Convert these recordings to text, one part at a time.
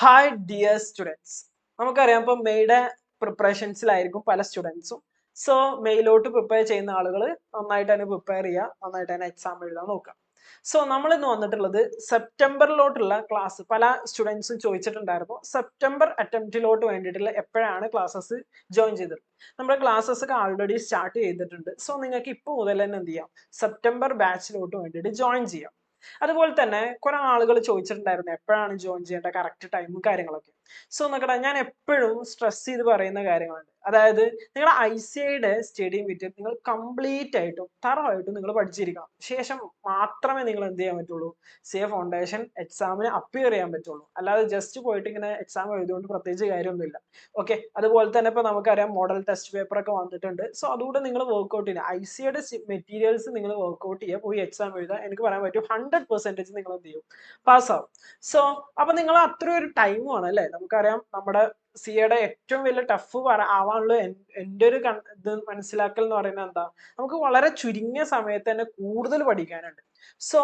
Hi dear students. നമുക്കറിയാം ഇപ്പൊ മെയ്യുടെ പ്രിപ്പറേഷൻസിലായിരിക്കും പല സ്റ്റുഡൻസും. സോ മെയിലോട്ട് പ്രിപ്പയർ ചെയ്യുന്ന ആളുകൾ നന്നായിട്ട് തന്നെ പ്രിപ്പയർ ചെയ്യുക, നന്നായിട്ട് തന്നെ എക്സാം എഴുതാൻ നോക്കുക. സോ നമ്മൾ ഇന്ന് വന്നിട്ടുള്ളത് സെപ്റ്റംബറിലോട്ടുള്ള ക്ലാസ് പല സ്റ്റുഡൻസും ചോദിച്ചിട്ടുണ്ടായിരുന്നു. സെപ്റ്റംബർ അറ്റംപ്റ്റിലോട്ട് വേണ്ടിയിട്ടുള്ള എപ്പോഴാണ് ക്ലാസ്സസ് ജോയിൻ ചെയ്തത്. നമ്മുടെ ക്ലാസ്സസ് ഒക്കെ ആൾറെഡി സ്റ്റാർട്ട് ചെയ്തിട്ടുണ്ട്. സോ നിങ്ങൾക്ക് ഇപ്പോൾ മുതൽ തന്നെ എന്ത് ചെയ്യാം, സെപ്റ്റംബർ ബാച്ചിലോട്ട് വേണ്ടിയിട്ട് ജോയിൻ ചെയ്യാം. അതുപോലെ തന്നെ കുറെ ആളുകൾ ചോദിച്ചിട്ടുണ്ടായിരുന്നു എപ്പോഴാണ് ജോയിൻ ചെയ്യേണ്ട കറക്റ്റ് ടൈമും കാര്യങ്ങളൊക്കെ. സോ നോക്കട്ടെ, ഞാൻ എപ്പോഴും സ്ട്രെസ് ചെയ്ത് പറയുന്ന കാര്യങ്ങളുണ്ട്. അതായത് നിങ്ങളുടെ ICAയുടെ സ്റ്റഡി മെറ്റീരിയൽ നിങ്ങൾ കംപ്ലീറ്റ് ആയിട്ടും തറവായിട്ടും നിങ്ങൾ പഠിച്ചിരിക്കണം. ശേഷം മാത്രമേ നിങ്ങൾ എന്ത് ചെയ്യാൻ പറ്റുള്ളൂ, ഫൗണ്ടേഷൻ എക്സാമിന് അപ്പിയർ ചെയ്യാൻ പറ്റുള്ളൂ. അല്ലാതെ ജസ്റ്റ് പോയിട്ട് ഇങ്ങനെ എക്സാം എഴുതുകൊണ്ട് പ്രത്യേകിച്ച് കാര്യമൊന്നുമില്ല. ഓക്കെ, അതുപോലെ തന്നെ ഇപ്പൊ നമുക്കറിയാം മോഡൽ ടെസ്റ്റ് പേപ്പർ ഒക്കെ വന്നിട്ടുണ്ട്. സോ അതുകൊണ്ട് നിങ്ങൾ വർക്ക്ഔട്ട് ചെയ്യുക, ICAയുടെ മെറ്റീരിയൽസ് നിങ്ങൾ വർക്ക്ഔട്ട് ചെയ്യുക, പോയി എക്സാം എഴുതുക. എനിക്ക് പറയാൻ പറ്റും 100% നിങ്ങൾ എന്ത് ചെയ്യും, പാസ്സാവും. സോ അപ്പൊ നിങ്ങൾ അത്ര ഒരു ടൈമാണ് അല്ലെ. നമുക്കറിയാം നമ്മുടെ സിയുടെ ഏറ്റവും വലിയ ടഫ് ആവാനുള്ള എൻ്റെ ഒരു ഇത് മനസ്സിലാക്കൽ എന്ന് പറയുന്നത് എന്താ, നമുക്ക് വളരെ ചുരുങ്ങിയ സമയത്ത് തന്നെ കൂടുതൽ പഠിക്കാനുണ്ട്. സോ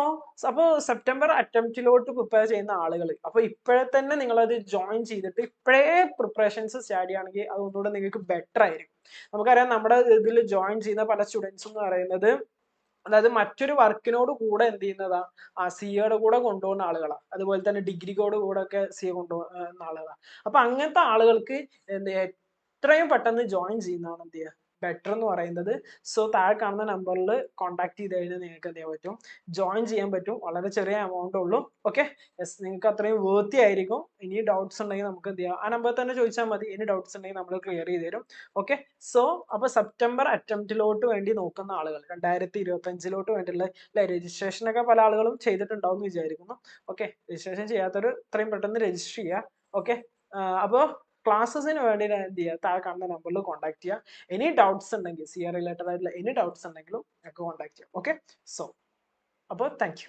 അപ്പോൾ സെപ്റ്റംബർ അറ്റംപ്റ്റിലോട്ട് പ്രിപ്പയർ ചെയ്യുന്ന ആളുകൾ അപ്പൊ ഇപ്പോഴേ തന്നെ നിങ്ങളത് ജോയിൻ ചെയ്തിട്ട് ഇപ്പോഴേ പ്രിപ്പറേഷൻസ് സ്റ്റാർട്ട് ചെയ്യുകയാണെങ്കിൽ അത് ഒന്നുകൂടെ നിങ്ങൾക്ക് ബെറ്റർ ആയിരിക്കും. നമുക്കറിയാം നമ്മുടെ ഇതിൽ ജോയിൻ ചെയ്യുന്ന പല സ്റ്റുഡൻസ് എന്ന് പറയുന്നത്, അതായത് മറ്റൊരു വർക്കിനോട് കൂടെ എന്ത് ചെയ്യുന്നതാ, സിയുടെ കൂടെ കൊണ്ടുപോകുന്ന ആളുകളാണ്. അതുപോലെ തന്നെ ഡിഗ്രിക്കോട് കൂടെ ഒക്കെ സിയെ കൊണ്ടുപോകുന്ന ആളുകളാണ്. അപ്പൊ അങ്ങനത്തെ ആളുകൾക്ക് എത്രയും പെട്ടെന്ന് ജോയിൻ ചെയ്യുന്നതാണ് എന്ത് ചെയ്യുക, ബെറ്റർ എന്ന് പറയുന്നത്. സോ താഴെ കാണുന്ന നമ്പറിൽ കോൺടാക്ട് ചെയ്ത് കഴിഞ്ഞാൽ നിങ്ങൾക്ക് എന്ത് ചെയ്യാൻ പറ്റും, ജോയിൻ ചെയ്യാൻ പറ്റും. വളരെ ചെറിയ എമൗണ്ട് ഉള്ളൂ. ഓക്കെ, യെസ്, നിങ്ങൾക്ക് അത്രയും വേർത്തി ആയിരിക്കും. ഇനി ഡൗട്ട്സ് ഉണ്ടെങ്കിൽ നമുക്ക് എന്ത് ചെയ്യാം, ആ നമ്പർ തന്നെ ചോദിച്ചാൽ മതി. ഇനി ഡൗട്ട്സ് ഉണ്ടെങ്കിൽ നമ്മൾ ക്ലിയർ ചെയ്ത് തരും. ഓക്കെ, സോ അപ്പൊ സെപ്റ്റംബർ അറ്റംപ്റ്റിലോട്ട് വേണ്ടി നോക്കുന്ന ആളുകൾ 2025 വേണ്ടിയുള്ള രജിസ്ട്രേഷൻ ഒക്കെ പല ആളുകളും ചെയ്തിട്ടുണ്ടാവും എന്ന് വിചാരിക്കുന്നു. ഓക്കെ, രജിസ്ട്രേഷൻ ചെയ്യാത്തവർ ഇത്രയും പെട്ടെന്ന് രജിസ്റ്റർ ചെയ്യുക. ഓക്കെ, അപ്പോൾ ക്ലാസ്സസിന് വേണ്ടി എന്ത് ചെയ്യുക, താഴെ കാണുന്ന നമ്പറിൽ കോൺടാക്ട് ചെയ്യുക. എനി ഡൗട്ട്സ് ഉണ്ടെങ്കിൽ, റിലേറ്റഡ് ആയിട്ടുള്ള എനി ഡൗട്ട്സ് ഉണ്ടെങ്കിലും ഞങ്ങൾക്ക് കോൺടാക്ട് ചെയ്യാം. ഓക്കെ, സോ അപ്പോൾ താങ്ക് യു.